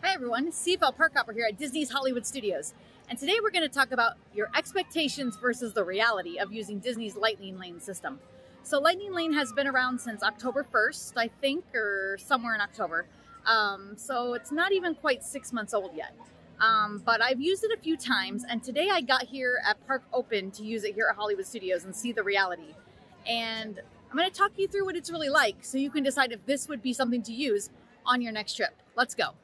Hi everyone, CFL Park Hopper here at Disney's Hollywood Studios. And today we're going to talk about your expectations versus the reality of using Disney's Lightning Lane system. So Lightning Lane has been around since October 1st, I think, or somewhere in October. So it's not even quite 6 months old yet. But I've used it a few times, and today I got here at Park Open to use it here at Hollywood Studios and see the reality. And I'm going to talk you through what it's really like so you can decide if this would be something to use on your next trip. Let's go.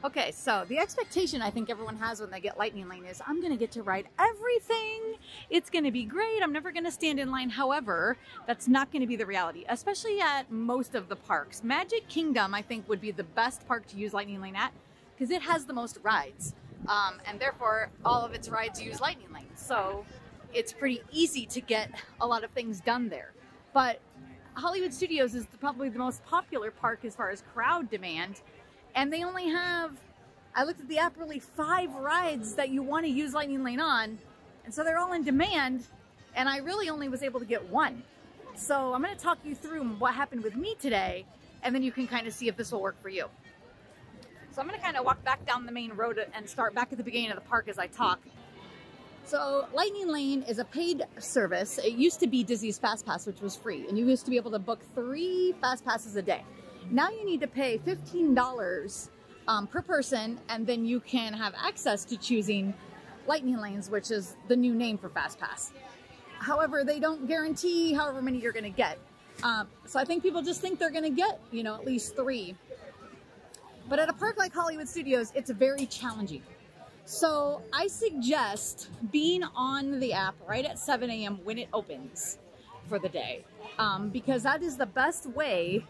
Okay, so the expectation I think everyone has when they get Lightning Lane is, I'm going to get to ride everything. It's going to be great. I'm never going to stand in line. However, that's not going to be the reality, especially at most of the parks. Magic Kingdom, I think, would be the best park to use Lightning Lane at because it has the most rides. And therefore, all of its rides use Lightning Lane. So it's pretty easy to get a lot of things done there. But Hollywood Studios is probably the most popular park as far as crowd demand. And they only have, I looked at the app, really 5 rides that you want to use Lightning Lane on. And so they're all in demand. And I really only was able to get 1. So I'm going to talk you through what happened with me today. And then you can kind of see if this will work for you. So I'm going to kind of walk back down the main road and start back at the beginning of the park as I talk. So Lightning Lane is a paid service. It used to be Disney's Fast Pass, which was free. And you used to be able to book 3 Fast Passes a day. Now you need to pay $15 per person, and then you can have access to choosing Lightning Lanes, which is the new name for Fast Pass. However, they don't guarantee however many you're going to get. So I think people just think they're going to get, you know, at least 3. But at a park like Hollywood Studios, it's very challenging. So I suggest being on the app right at 7 a.m. when it opens for the day, because that is the best way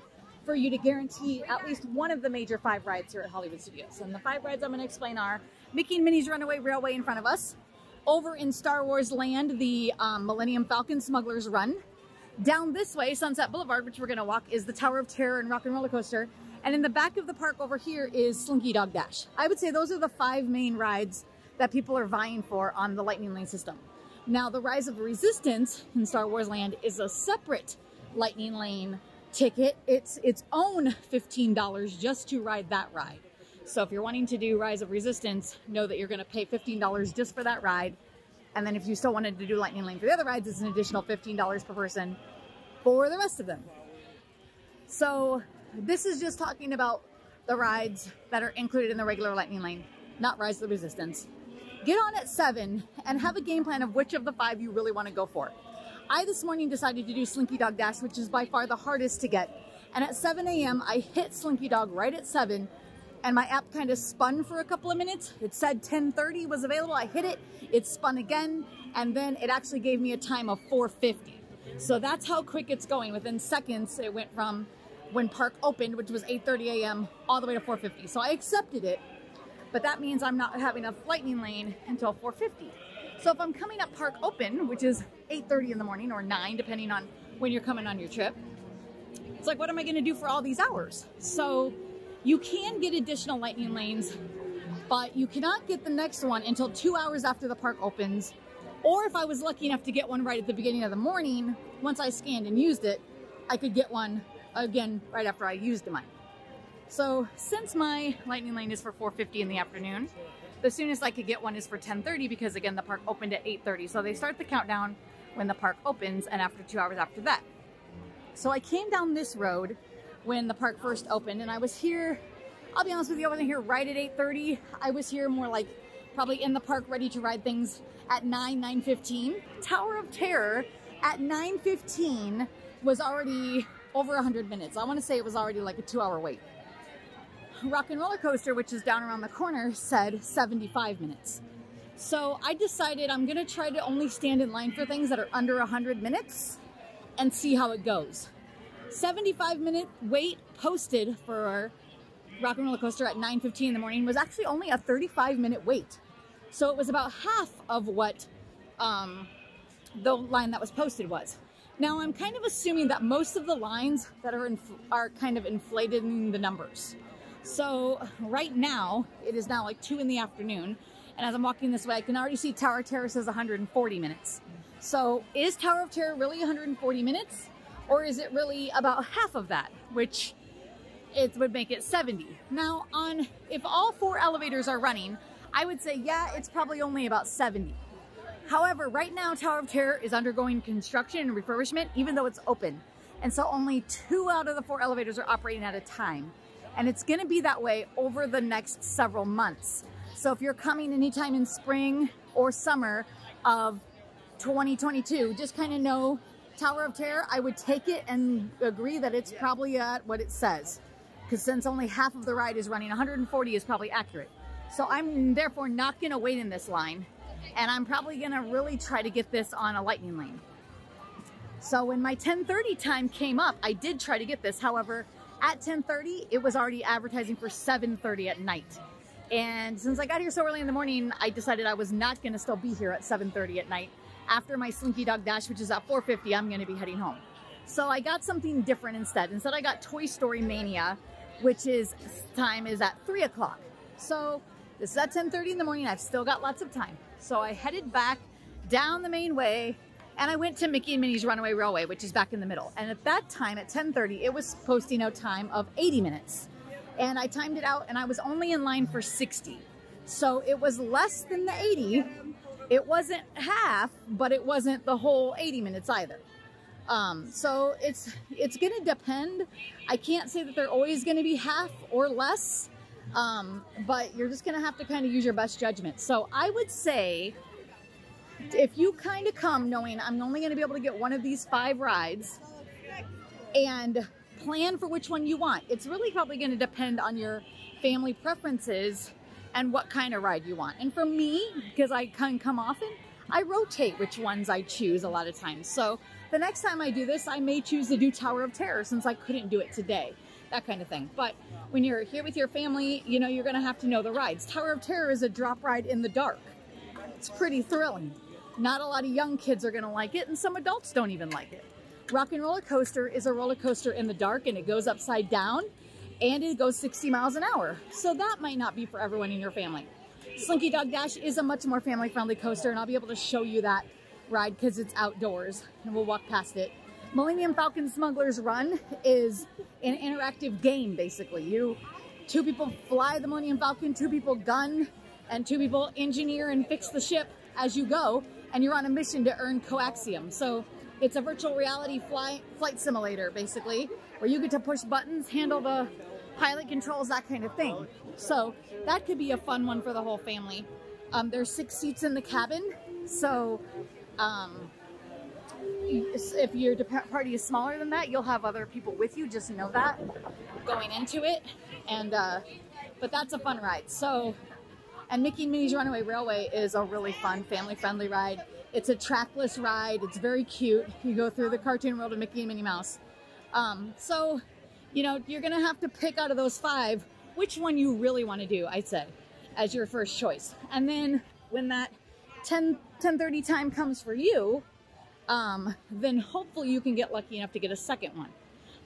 for you to guarantee at least one of the major 5 rides here at Hollywood Studios. And the 5 rides I'm going to explain are Mickey and Minnie's Runaway Railway in front of us, over in Star Wars Land, the Millennium Falcon Smugglers Run. Down this way, Sunset Boulevard, which we're going to walk, is the Tower of Terror and Rock and Roller Coaster. And in the back of the park over here is Slinky Dog Dash. I would say those are the 5 main rides that people are vying for on the Lightning Lane system. Now, the Rise of Resistance in Star Wars Land is a separate Lightning Lane ticket. It's its own $15 just to ride that ride. So if you're wanting to do Rise of Resistance, know that you're going to pay $15 just for that ride. And then if you still wanted to do Lightning Lane for the other rides, it's an additional $15 per person for the rest of them. So this is just talking about the rides that are included in the regular Lightning Lane, not Rise of the Resistance. Get on at 7 and have a game plan of which of the 5 you really want to go for. I this morning decided to do Slinky Dog Dash, which is by far the hardest to get. And at 7 a.m. I hit Slinky Dog right at 7, and my app kind of spun for a couple of minutes. It said 10:30 was available. I hit it, it spun again, and then it actually gave me a time of 4:50. So that's how quick it's going. Within seconds, it went from when park opened, which was 8:30 a.m., all the way to 4:50. So I accepted it, but that means I'm not having a Lightning Lane until 4:50. So if I'm coming up park open, which is 8:30 in the morning or 9, depending on when you're coming on your trip, it's like, what am I going to do for all these hours? So you can get additional Lightning Lanes, but you cannot get the next one until 2 hours after the park opens. Or if I was lucky enough to get one right at the beginning of the morning, once I scanned and used it, I could get one again right after I used mine. So since my Lightning Lane is for 4:50 in the afternoon, the soonest I could get one is for 10:30 because, again, the park opened at 8:30. So they start the countdown when the park opens and after 2 hours after that. So I came down this road when the park first opened, and I was here, I'll be honest with you, I wasn't here right at 8:30. I was here more like probably in the park ready to ride things at 9:15. Tower of Terror at 9:15 was already over 100 minutes. I want to say it was already like a 2-hour wait. Rock and Roller Coaster, which is down around the corner, said 75 minutes. So I decided I'm going to try to only stand in line for things that are under 100 minutes and see how it goes. 75-minute wait posted for Rock and Roller Coaster at 9:15 in the morning was actually only a 35-minute wait. So it was about half of what the line that was posted was. Now I'm kind of assuming that most of the lines that are kind of inflated in the numbers. So right now, it is now like 2 in the afternoon, and as I'm walking this way, I can already see Tower of Terror says 140 minutes. So is Tower of Terror really 140 minutes? Or is it really about half of that? Which it would make it 70. Now, if all 4 elevators are running, I would say, yeah, it's probably only about 70. However, right now, Tower of Terror is undergoing construction and refurbishment, even though it's open. And so only 2 out of the 4 elevators are operating at a time. And it's gonna be that way over the next several months. So if you're coming anytime in spring or summer of 2022, just kind of know Tower of Terror, I would take it and agree that it's probably at what it says. Because since only half of the ride is running, 140 is probably accurate. So I'm therefore not gonna wait in this line. And I'm probably gonna really try to get this on a lightning lane. So when my 10:30 time came up, I did try to get this. However, at 10:30, it was already advertising for 7:30 at night. And since I got here so early in the morning, I decided I was not gonna still be here at 7:30 at night. After my Slinky Dog Dash, which is at 4:50, I'm gonna be heading home. So I got something different instead. Instead, I got Toy Story Mania, which time is at 3 o'clock. So this is at 10:30 in the morning. I've still got lots of time. So I headed back down the main way and I went to Mickey and Minnie's Runaway Railway, which is back in the middle. And at that time, at 10:30, it was posting a time of 80 minutes. And I timed it out and I was only in line for 60. So it was less than the 80. It wasn't half, but it wasn't the whole 80 minutes either. So it's gonna depend. I can't say that they're always gonna be half or less, but you're just gonna have to kind of use your best judgment. So I would say, if you kind of come knowing I'm only gonna be able to get one of these 5 rides and plan for which one you want, it's really probably gonna depend on your family preferences and what kind of ride you want. And for me, because I can come often, I rotate which ones I choose a lot of times. So the next time I do this, I may choose to do Tower of Terror since I couldn't do it today, that kind of thing. But when you're here with your family, you know, you're gonna have to know the rides. Tower of Terror is a drop ride in the dark. It's pretty thrilling. Not a lot of young kids are gonna like it, and some adults don't even like it. Rock and Roller Coaster is a roller coaster in the dark, and it goes upside down, and it goes 60 miles an hour. So that might not be for everyone in your family. Slinky Dog Dash is a much more family-friendly coaster, and I'll be able to show you that ride because it's outdoors, and we'll walk past it. Millennium Falcon Smugglers Run is an interactive game, basically. 2 people fly the Millennium Falcon, 2 people gun, and 2 people engineer and fix the ship as you go, and you're on a mission to earn coaxium. So it's a virtual reality flight simulator, basically, where you get to push buttons, handle the pilot controls, that kind of thing. So that could be a fun one for the whole family. There's 6 seats in the cabin, so if your party is smaller than that, you'll have other people with you, just know that going into it. And but that's a fun ride. So, and Mickey and Minnie's Runaway Railway is a really fun family-friendly ride. It's a trackless ride. It's very cute. You go through the cartoon world of Mickey and Minnie Mouse. So, you know, you're gonna have to pick out of those 5 which one you really want to do, I'd say, as your first choice. And then when that 10:30 time comes for you, then hopefully you can get lucky enough to get a second one.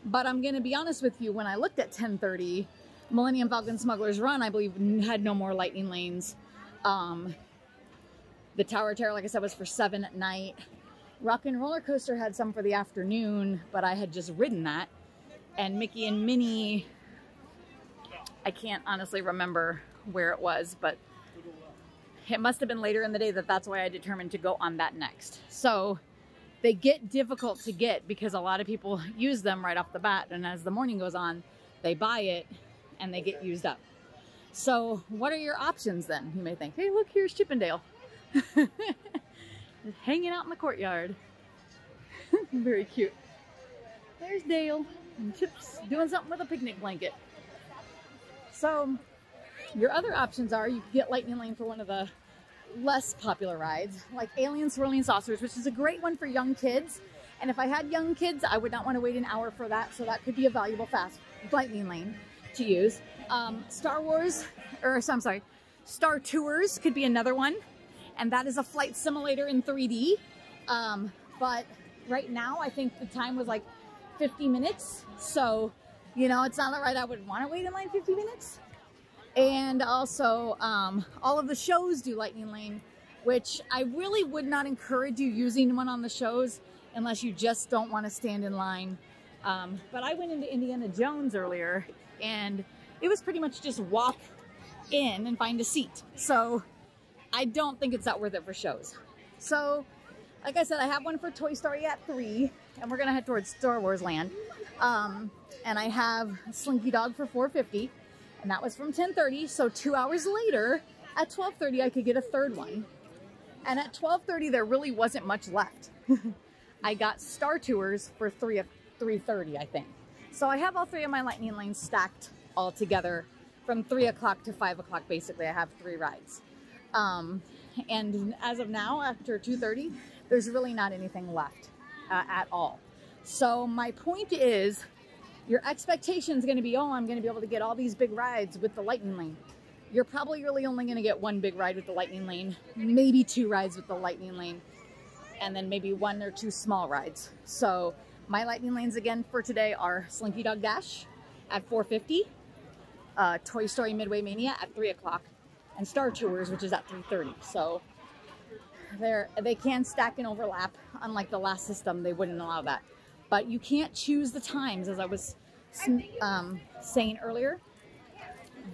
But I'm gonna be honest with you, when I looked at 10:30, Millennium Falcon Smugglers Run, I believe, had no more lightning lanes. The Tower of Terror, like I said, was for 7 at night. Rock and Roller Coaster had some for the afternoon, but I had just ridden that. And Mickey and Minnie, I can't honestly remember where it was, but it must have been later in the day that's why I determined to go on that next. So they get difficult to get because a lot of people use them right off the bat, and as the morning goes on, they buy it and they get used up. So what are your options then? You may think, hey, look, here's Chippendale. Hanging out in the courtyard. Very cute. There's Dale and Chips doing something with a picnic blanket. So your other options are, you can get Lightning Lane for one of the less popular rides, like Alien Swirling Saucers, which is a great one for young kids. And if I had young kids, I would not want to wait an hour for that. So that could be a valuable fast Lightning Lane to use. Star Tours could be another one. And that is a flight simulator in 3D. But right now, I think the time was like 50 minutes. So, you know, it's not a ride I would want to wait in line 50 minutes. And also, all of the shows do Lightning Lane, which I really would not encourage you using one on the shows unless you just don't want to stand in line. But I went into Indiana Jones earlier and it was pretty much just walk in and find a seat. So I don't think it's that worth it for shows. So like I said, I have one for Toy Story at 3, and we're gonna head towards Star Wars Land. And I have Slinky Dog for $4.50, and that was from 10:30. So 2 hours later, at 12:30, I could get a third one. And at 12:30, there really wasn't much left. I got Star Tours for 3:30, I think. So I have all 3 of my Lightning Lanes stacked all together from 3 o'clock to 5 o'clock. Basically, I have 3 rides. And as of now, after 2:30, there's really not anything left at all. So my point is, your expectation is going to be, oh, I'm going to be able to get all these big rides with the Lightning Lane. You're probably really only going to get 1 big ride with the Lightning Lane, maybe 2 rides with the Lightning Lane, and then maybe 1 or 2 small rides. So my Lightning Lanes again for today are Slinky Dog Dash at $4.50, Toy Story Midway Mania at 3 o'clock, and Star Tours, which is at 3:30. So they can stack and overlap. Unlike the last system, they wouldn't allow that. But you can't choose the times, as I was saying earlier.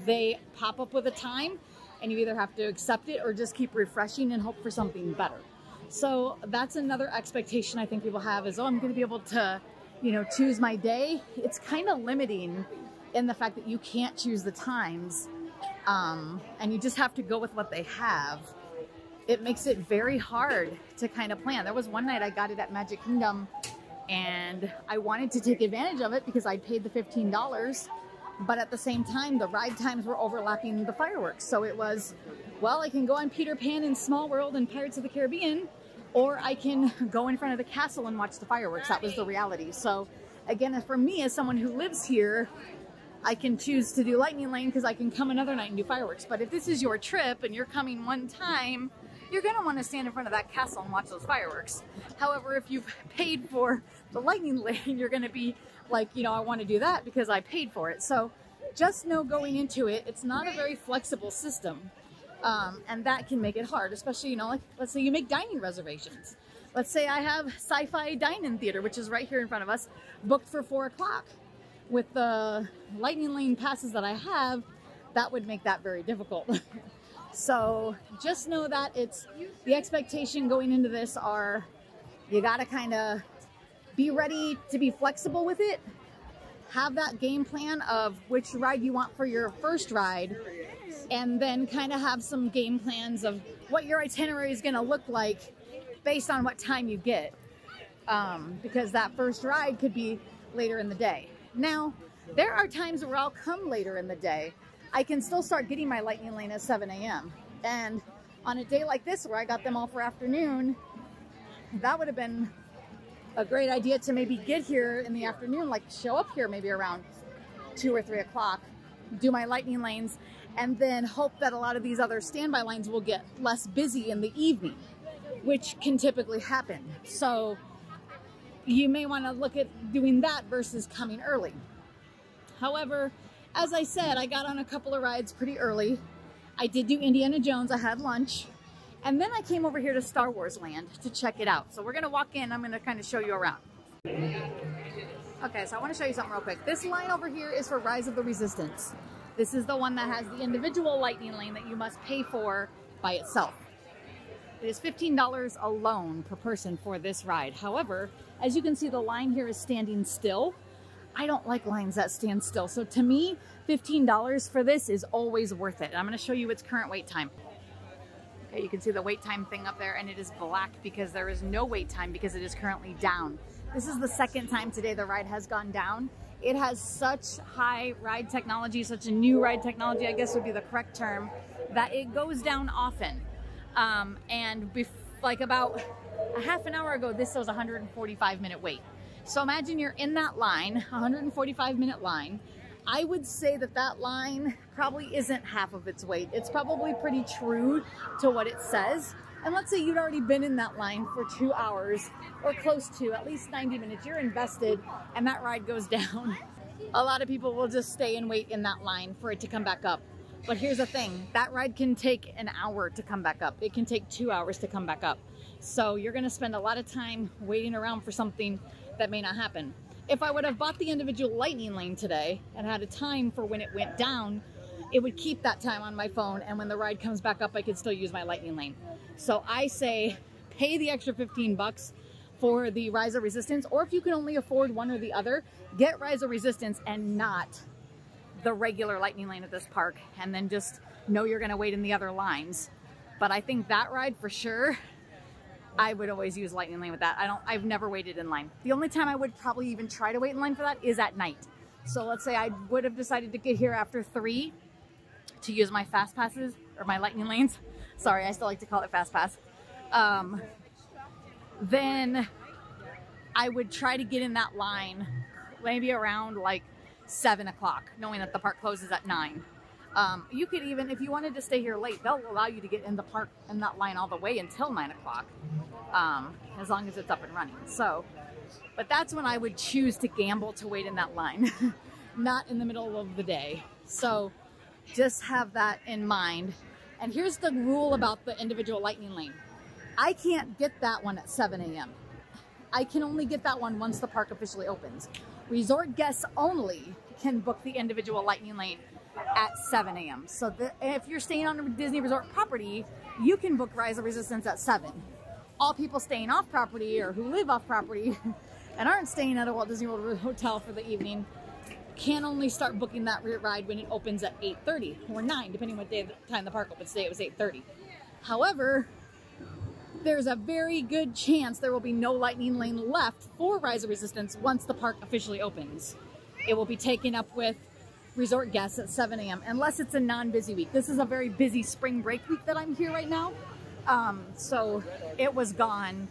They pop up with a time, and you either have to accept it or just keep refreshing and hope for something better. So that's another expectation I think people have is, oh, I'm going to be able to, you know, choose my day. It's kind of limiting in the fact that you can't choose the times, and you just have to go with what they have. It makes it very hard to kind of plan. There was one night I got it at Magic Kingdom, and I wanted to take advantage of it because I paid the $15, but at the same time, the ride times were overlapping the fireworks. So it was, well, I can go on Peter Pan and Small World and Pirates of the Caribbean, or I can go in front of the castle and watch the fireworks. That was the reality. So again, for me, as someone who lives here, I can choose to do Lightning Lane because I can come another night and do fireworks. But if this is your trip and you're coming one time, you're going to want to stand in front of that castle and watch those fireworks. However, if you've paid for the Lightning Lane, you're going to be like, you know, I want to do that because I paid for it. So just know going into it, it's not a very flexible system. And that can make it hard, especially, you know, like let's say you make dining reservations. Let's say I have Sci-Fi Dine-In Theater, which is right here in front of us, booked for 4 o'clock. With the Lightning Lane passes that I have, that would make that very difficult. So just know that it's the expectation going into this are you got to kind of be ready to be flexible with it. Have that game plan of which ride you want for your first ride, and then kind of have some game plans of what your itinerary is going to look like based on what time you get. Because that first ride could be later in the day. Now, there are times where I'll come later in the day. I can still start getting my Lightning Lane at 7 a.m. And on a day like this where I got them all for afternoon, that would have been a great idea to maybe get here in the afternoon, like show up here maybe around 2 or 3 o'clock, do my Lightning Lanes, and then hope that a lot of these other standby lines will get less busy in the evening, which can typically happen. So you may want to look at doing that versus coming early. However, as I said, I got on a couple of rides pretty early. I did do Indiana Jones, I had lunch, and then I came over here to Star Wars Land to check it out. So we're gonna walk in, I'm gonna kind of show you around. Okay, so I wanna show you something real quick. This line over here is for Rise of the Resistance. This is the one that has the individual Lightning Lane that you must pay for by itself. It is $15 alone per person for this ride. However, as you can see, the line here is standing still. I don't like lines that stand still. So to me, $15 for this is always worth it. I'm going to show you its current wait time. Okay, you can see the wait time thing up there, and it is black because there is no wait time because it is currently down. This is the second time today the ride has gone down. It has such high ride technology, such a new ride technology, I guess would be the correct term, that it goes down often. Like about a half an hour ago, this was a 145-minute wait. So imagine you're in that line, 145-minute line. I would say that that line probably isn't half of its weight. It's probably pretty true to what it says. And let's say you'd already been in that line for 2 hours or close to at least 90 minutes. You're invested and that ride goes down. A lot of people will just stay and wait in that line for it to come back up. But here's the thing, that ride can take an hour to come back up. It can take 2 hours to come back up. So you're gonna spend a lot of time waiting around for something that may not happen. If I would have bought the individual Lightning Lane today and had a time for when it went down, it would keep that time on my phone, and when the ride comes back up, I could still use my Lightning Lane. So I say pay the extra 15 bucks for the Rise of Resistance, or if you can only afford one or the other, get Rise of Resistance and not the regular Lightning Lane at this park, and then just know you're gonna wait in the other lines. But I think that ride for sure, I would always use Lightning Lane with that. I've never waited in line. The only time I would probably even try to wait in line for that is at night. So let's say I would have decided to get here after 3 to use my fast passes, or my Lightning Lanes. Sorry, I still like to call it fast pass. Then I would try to get in that line maybe around like 7 o'clock, knowing that the park closes at 9. You could even, if you wanted to stay here late, they'll allow you to get in the park in that line all the way until 9 o'clock, as long as it's up and running. So, but that's when I would choose to gamble to wait in that line, not in the middle of the day. So just have that in mind. And here's the rule about the individual Lightning Lane. I can't get that one at 7 a.m. I can only get that one once the park officially opens. Resort guests only can book the individual Lightning Lane at 7 a.m. So if you're staying on a Disney Resort property, you can book Rise of Resistance at 7. All people staying off property, or who live off property and aren't staying at a Walt Disney World hotel for the evening, can only start booking that ride when it opens at 8:30 or 9, depending on what time the park opens. Today it was 8:30. However, there's a very good chance there will be no Lightning Lane left for Rise of Resistance once the park officially opens. It will be taken up with resort guests at 7 a.m. unless it's a non-busy week. This is a very busy spring break week that I'm here right now. So it was gone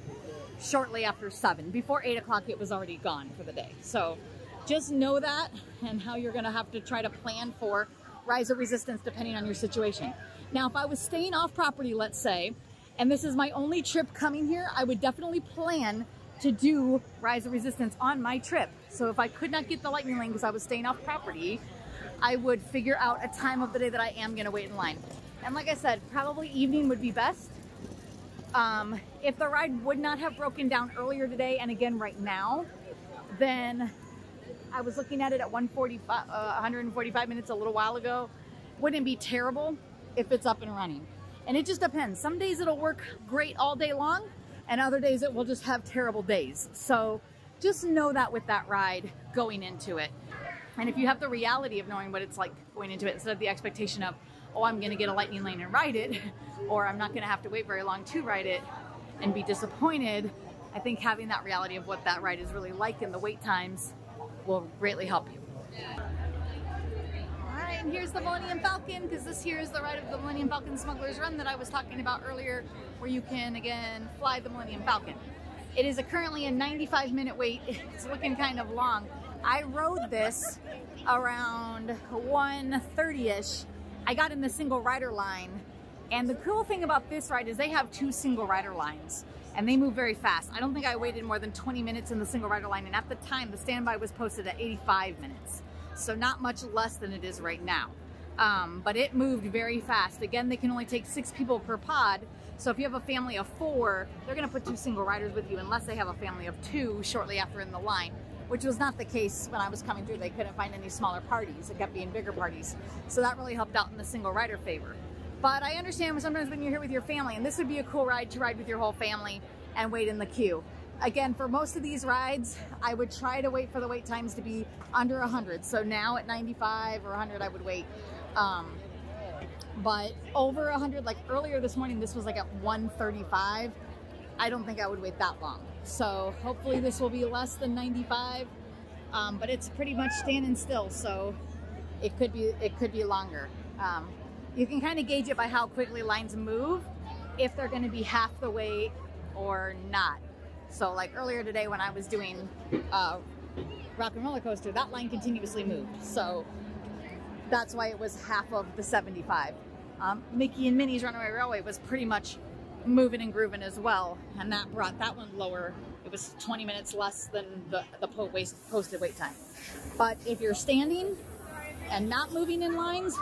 shortly after 7. Before 8 o'clock, it was already gone for the day. So just know that, and how you're gonna have to try to plan for Rise of Resistance depending on your situation. Now, if I was staying off property, let's say, and this is my only trip coming here, I would definitely plan to do Rise of Resistance on my trip. So if I could not get the Lightning Lane because I was staying off property, I would figure out a time of the day that I am gonna wait in line. And like I said, probably evening would be best. If the ride would not have broken down earlier today, and again right now, then I was looking at it at 145 minutes a little while ago. Wouldn't be terrible if it's up and running. And it just depends. Some days it'll work great all day long, and other days it will just have terrible days. So just know that with that ride going into it. And if you have the reality of knowing what it's like going into it, instead of the expectation of, oh, I'm gonna get a Lightning Lane and ride it, or I'm not gonna have to wait very long to ride it and be disappointed, I think having that reality of what that ride is really like and the wait times will greatly help you. All right, and here's the Millennium Falcon, because this here is the ride of the Millennium Falcon Smugglers Run that I was talking about earlier, where you can, again, fly the Millennium Falcon. It is currently a 95-minute wait. It's looking kind of long. I rode this around 1:30-ish. I got in the single rider line, and the cool thing about this ride is they have 2 single rider lines, and they move very fast. I don't think I waited more than 20 minutes in the single rider line, and at the time the standby was posted at 85 minutes, so not much less than it is right now. But it moved very fast. Again, they can only take 6 people per pod, so if you have a family of 4, they're gonna put 2 single riders with you unless they have a family of 2 shortly after in the line, which was not the case when I was coming through. They couldn't find any smaller parties. It kept being bigger parties. So that really helped out in the single rider favor. But I understand sometimes when you're here with your family, and this would be a cool ride to ride with your whole family and wait in the queue. Again, for most of these rides, I would try to wait for the wait times to be under 100. So now at 95 or 100, I would wait. But over 100, like earlier this morning, this was like at 135. I don't think I would wait that long. So hopefully this will be less than 95, but it's pretty much standing still, so it could be longer. You can kind of gauge it by how quickly lines move, if they're going to be half the wait or not. So like earlier today when I was doing Rock and Roller Coaster, that line continuously moved, so that's why it was half of the 75. Mickey and Minnie's Runaway Railway was pretty much moving and grooving as well, and that brought that one lower. It was 20 minutes less than the posted wait time. But if you're standing and not moving in lines,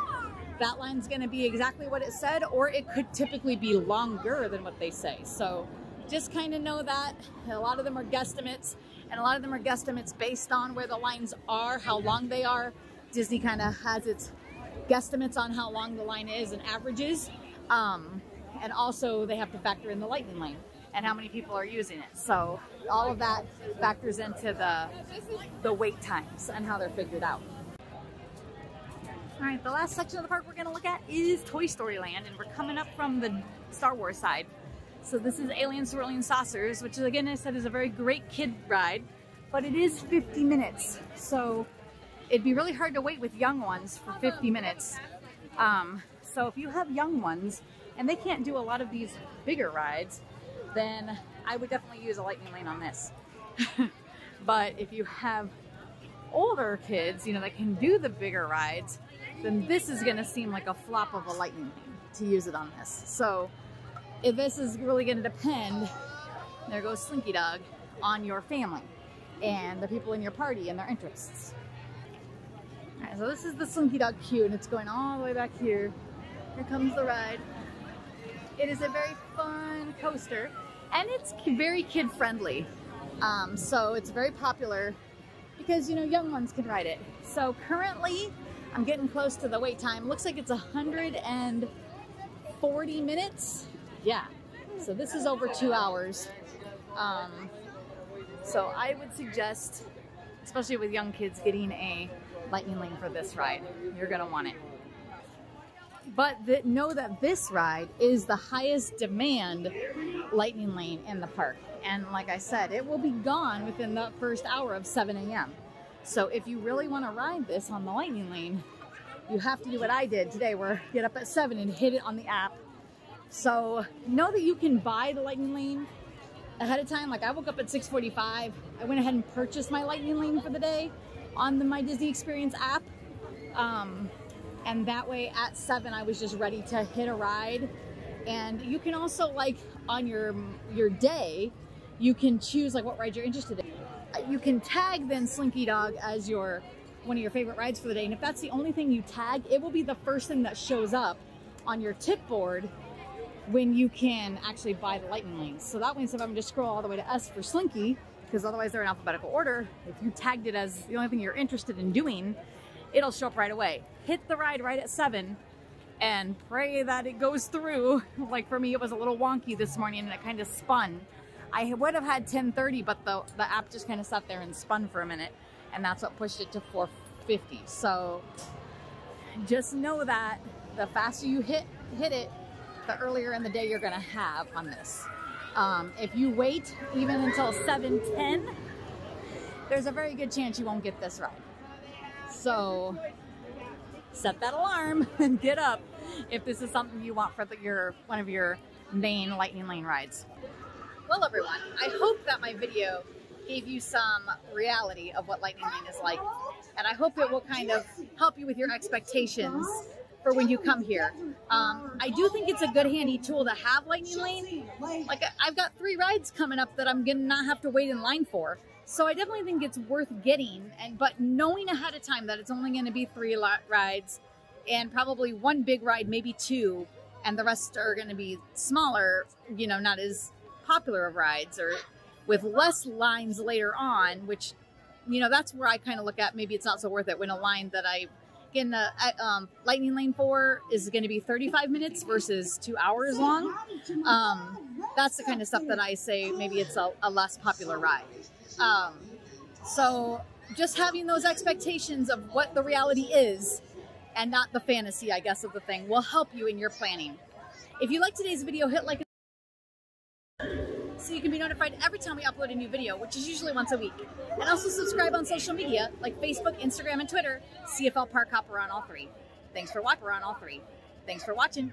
that line's going to be exactly what it said, or it could typically be longer than what they say. So just kind of know that. A lot of them are guesstimates, And a lot of them are guesstimates based on where the lines are, how long they are. Disney kind of has its guesstimates on how long the line is and averages. And also they have to factor in the Lightning Lane and how many people are using it. So all of that factors into the wait times and how they're figured out. All right, the last section of the park we're gonna look at is Toy Story Land, and we're coming up from the Star Wars side. So this is Alien Swirling Saucers, which again, I said, is a very great kid ride, but it is 50 minutes. So it'd be really hard to wait with young ones for 50 minutes. So if you have young ones and they can't do a lot of these bigger rides, then I would definitely use a Lightning Lane on this. But if you have older kids, you know, that can do the bigger rides, then this is gonna seem like a flop of a Lightning Lane to use it on this. So if this is really gonna depend, there goes Slinky Dog, on your family and the people in your party and their interests. All right, so this is the Slinky Dog Queue, and it's going all the way back here. Here comes the ride. It is a very fun coaster, and it's very kid friendly. So it's very popular because, you know, young ones can ride it. So currently I'm getting close to the wait time. Looks like it's 140 minutes. Yeah, so this is over 2 hours. So I would suggest, especially with young kids, getting a Lightning Lane for this ride. You're gonna want it. But know that this ride is the highest demand Lightning Lane in the park. And like I said, it will be gone within the first hour of 7 a.m. So if you really want to ride this on the Lightning Lane, you have to do what I did today, where get up at 7 and hit it on the app. So know that you can buy the Lightning Lane ahead of time. Like I woke up at 6:45. I went ahead and purchased my Lightning Lane for the day on the My Disney Experience app. And that way at 7, I was just ready to hit a ride. And you can also, like, on your day, you can choose like what ride you're interested in. You can tag then Slinky Dog as one of your favorite rides for the day. And if that's the only thing you tag, it will be the first thing that shows up on your tip board when you can actually buy the Lightning Lanes. So that means if I'm just scroll all the way to S for Slinky, because otherwise they're in alphabetical order, if you tagged it as the only thing you're interested in doing, it'll show up right away. Hit the ride right at 7 and pray that it goes through. Like for me, it was a little wonky this morning and it kind of spun. I would have had 10:30, but the app just kind of sat there and spun for a minute, and that's what pushed it to 4:50. So just know that the faster you hit it, the earlier in the day you're gonna have on this. If you wait even until 7:10, there's a very good chance you won't get this ride. So set that alarm and get up if this is something you want for one of your main Lightning Lane rides. Well, everyone, I hope that my video gave you some reality of what Lightning Lane is like, and I hope it will kind of help you with your expectations for when you come here. I do think it's a good handy tool to have Lightning Lane. Like I've got 3 rides coming up that I'm gonna not have to wait in line for. So I definitely think it's worth getting, but knowing ahead of time that it's only gonna be 3 rides and probably 1 big ride, maybe 2, and the rest are gonna be smaller, you know, not as popular of rides or with less lines later on, which, you know, that's where I kind of look at maybe it's not so worth it when a line that I in the Lightning Lane for is going to be 35 minutes versus 2 hours long. That's the kind of stuff that I say maybe it's a less popular ride. So just having those expectations of what the reality is and not the fantasy, I guess, of the thing will help you in your planning. If you like today's video, hit like so you can be notified every time we upload a new video, which is usually once a week. And also subscribe on social media like Facebook, Instagram, and Twitter. CFL Park Hopper on all 3. Thanks for watching.